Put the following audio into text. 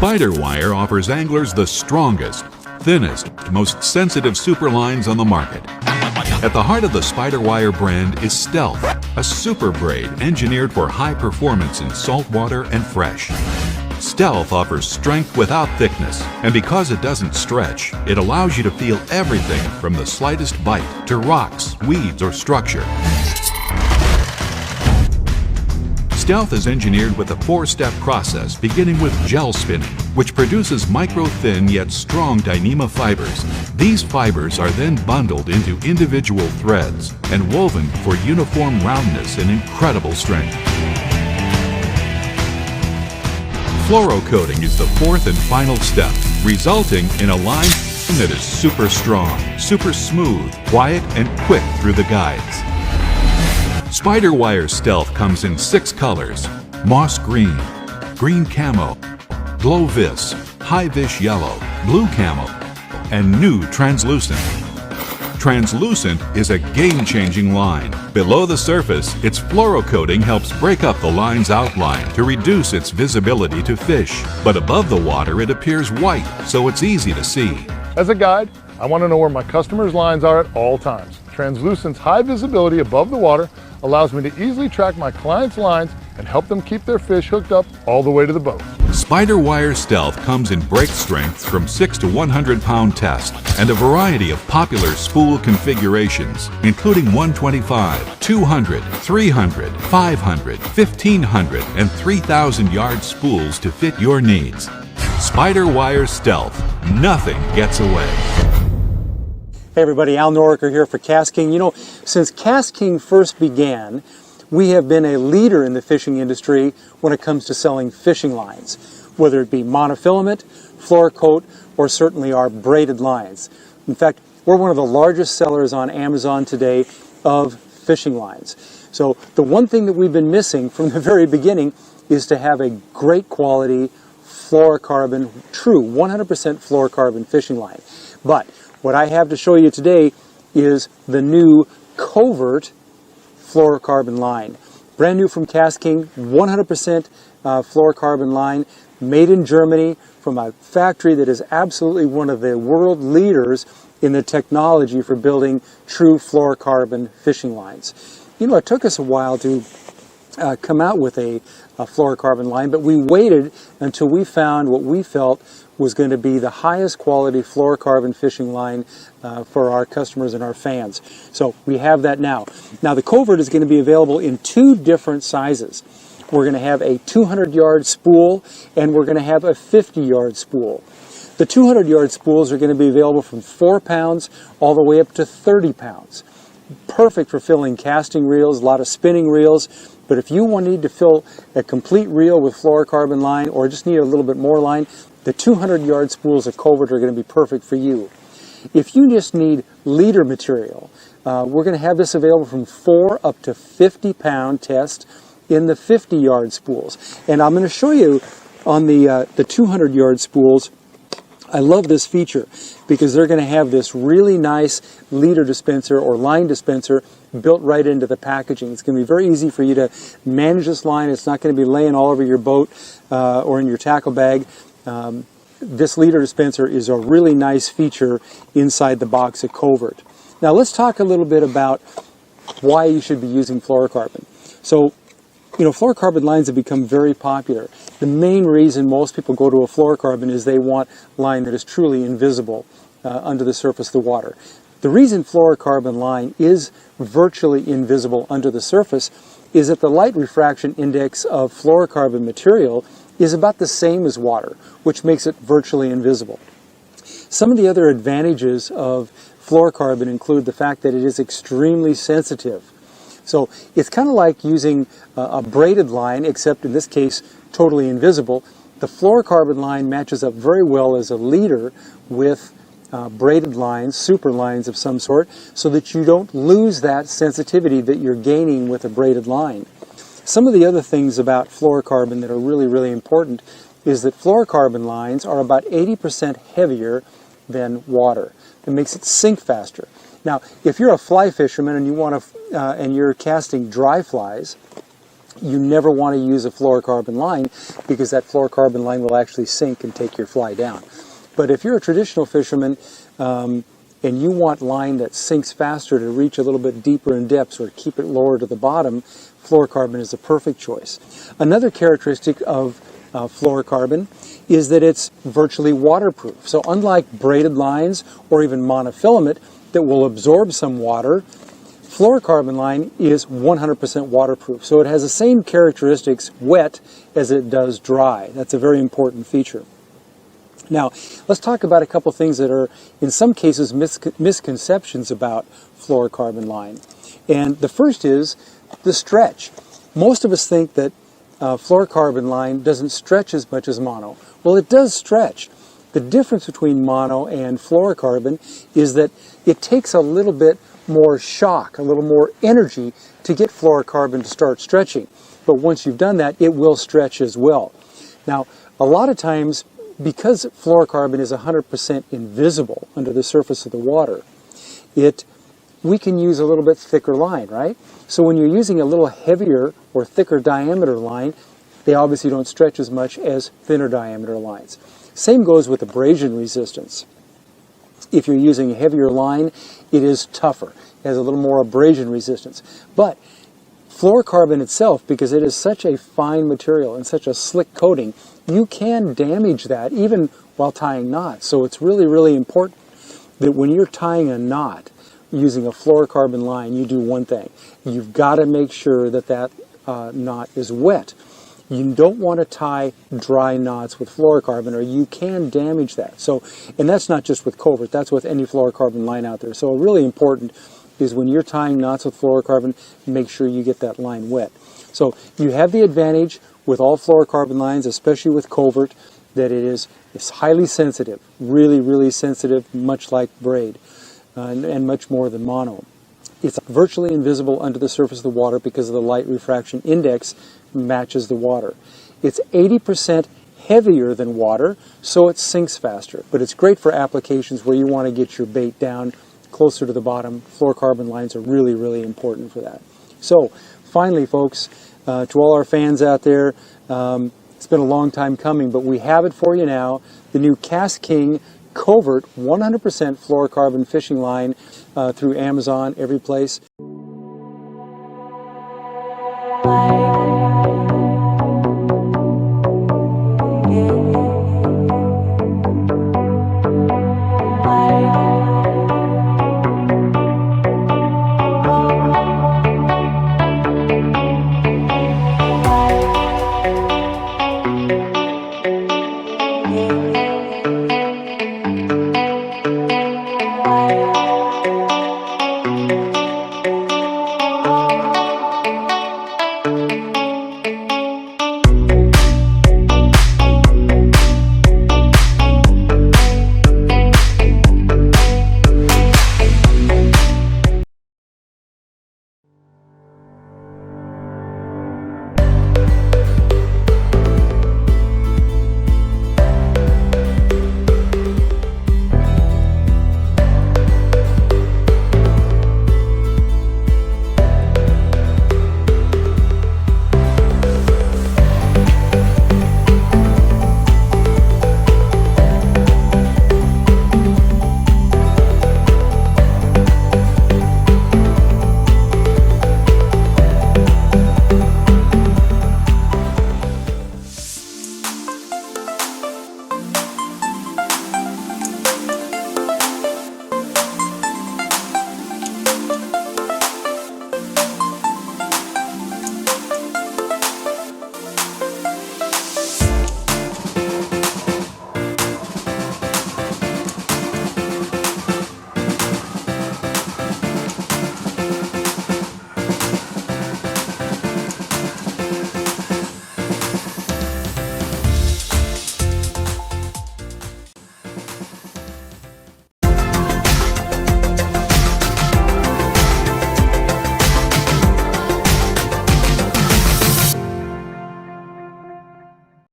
Spiderwire offers anglers the strongest, thinnest, most sensitive super lines on the market. At the heart of the Spiderwire brand is Stealth, a super braid engineered for high performance in saltwater and fresh. Stealth offers strength without thickness, and because it doesn't stretch, it allows you to feel everything from the slightest bite to rocks, weeds, or structure. Stealth is engineered with a 4-step process beginning with gel spinning, which produces micro-thin yet strong Dyneema fibers. These fibers are then bundled into individual threads and woven for uniform roundness and incredible strength. Fluorocoating is the 4th and final step, resulting in a line that is super strong, super smooth, quiet, and quick through the guides. Spiderwire Stealth comes in 6 colors: moss green, green camo, glow vis, high vis yellow, blue camo, and new translucent. Translucent is a game-changing line. Below the surface, its fluorocoating helps break up the line's outline to reduce its visibility to fish. But above the water, it appears white, so it's easy to see. As a guide, I want to know where my customers' lines are at all times. Translucent's high visibility above the water allows me to easily track my clients' lines and help them keep their fish hooked up all the way to the boat. Spiderwire Stealth comes in break strengths from 6 to 100-pound test and a variety of popular spool configurations, including 125, 200, 300, 500, 1500, and 3,000-yard spools to fit your needs. Spiderwire Stealth. Nothing gets away. Hey everybody, Al Noriker here for KastKing. You know, since KastKing first began, we have been a leader in the fishing industry when it comes to selling fishing lines, whether it be monofilament, Fluorocoat, or certainly our braided lines. In fact, we're one of the largest sellers on Amazon today of fishing lines. So the one thing that we've been missing from the very beginning is to have a great quality fluorocarbon, true 100% fluorocarbon fishing line. But what I have to show you today is the new Kovert fluorocarbon line. Brand new from KastKing, 100% fluorocarbon line, made in Germany from a factory that is absolutely one of the world leaders in the technology for building true fluorocarbon fishing lines. You know, it took us a while to come out with a fluorocarbon line, but we waited until we found what we felt was going to be the highest quality fluorocarbon fishing line for our customers and our fans. So we have that now. Now the Kovert is going to be available in 2 different sizes. We're going to have a 200-yard spool and we're going to have a 50-yard spool. The 200-yard spools are going to be available from 4 pounds all the way up to 30 pounds. Perfect for filling casting reels, a lot of spinning reels. But if you need to fill a complete reel with fluorocarbon line or just need a little bit more line, the 200-yard spools of Kovert are going to be perfect for you. If you just need leader material, we're going to have this available from 4 up to 50-pound test in the 50-yard spools. And I'm going to show you on the 200-yard spools. I love this feature because they're going to have this really nice leader dispenser or line dispenser built right into the packaging. It's going to be very easy for you to manage this line. It's not going to be laying all over your boat or in your tackle bag. This leader dispenser is a really nice feature inside the box of Kovert. Now let's talk a little bit about why you should be using fluorocarbon. So, you know, fluorocarbon lines have become very popular. The main reason most people go to a fluorocarbon is they want line that is truly invisible under the surface of the water. The reason fluorocarbon line is virtually invisible under the surface is that the light refraction index of fluorocarbon material is about the same as water, which makes it virtually invisible. Some of the other advantages of fluorocarbon include the fact that it is extremely sensitive. So it's kind of like using a braided line, except in this case totally invisible. The fluorocarbon line matches up very well as a leader with braided lines, super lines of some sort, so that you don't lose that sensitivity that you're gaining with a braided line. Some of the other things about fluorocarbon that are really, really important is that fluorocarbon lines are about 80% heavier than water. It makes it sink faster. Now, if you're a fly fisherman and you want to, and you're casting dry flies, you never want to use a fluorocarbon line because that fluorocarbon line will actually sink and take your fly down. But if you're a traditional fisherman and you want line that sinks faster to reach a little bit deeper in depths or keep it lower to the bottom, fluorocarbon is a perfect choice. Another characteristic of fluorocarbon is that it's virtually waterproof. So unlike braided lines or even monofilament that will absorb some water, fluorocarbon line is 100% waterproof. So it has the same characteristics wet as it does dry. That's a very important feature. Now, let's talk about a couple things that are, in some cases, misconceptions about fluorocarbon line. And the first is the stretch. Most of us think that fluorocarbon line doesn't stretch as much as mono. Well, it does stretch. The difference between mono and fluorocarbon is that it takes a little bit more shock, a little more energy to get fluorocarbon to start stretching. But once you've done that, it will stretch as well. Now, a lot of times, because fluorocarbon is 100% invisible under the surface of the water, we can use a little bit thicker line, right? So when you're using a little heavier or thicker diameter line, they obviously don't stretch as much as thinner diameter lines. Same goes with abrasion resistance. If you're using a heavier line, it is tougher. It has a little more abrasion resistance. But fluorocarbon itself, because it is such a fine material and such a slick coating, you can damage that even while tying knots. So it's really, really important that when you're tying a knot using a fluorocarbon line, you do one thing. You've got to make sure that that knot is wet. You don't want to tie dry knots with fluorocarbon or you can damage that. So, and that's not just with Kovert, that's with any fluorocarbon line out there. So really important is when you're tying knots with fluorocarbon, make sure you get that line wet. So you have the advantage with all fluorocarbon lines, especially with Kovert, that it's highly sensitive, really, really sensitive, much like braid, and much more than mono. It's virtually invisible under the surface of the water because of the light refraction index matches the water. It's 80% heavier than water, so it sinks faster. But it's great for applications where you want to get your bait down closer to the bottom. Fluorocarbon lines are really, really important for that. So, finally, folks, to all our fans out there, it's been a long time coming, but we have it for you now. The new KastKing Kovert 100% fluorocarbon fishing line through Amazon, every place.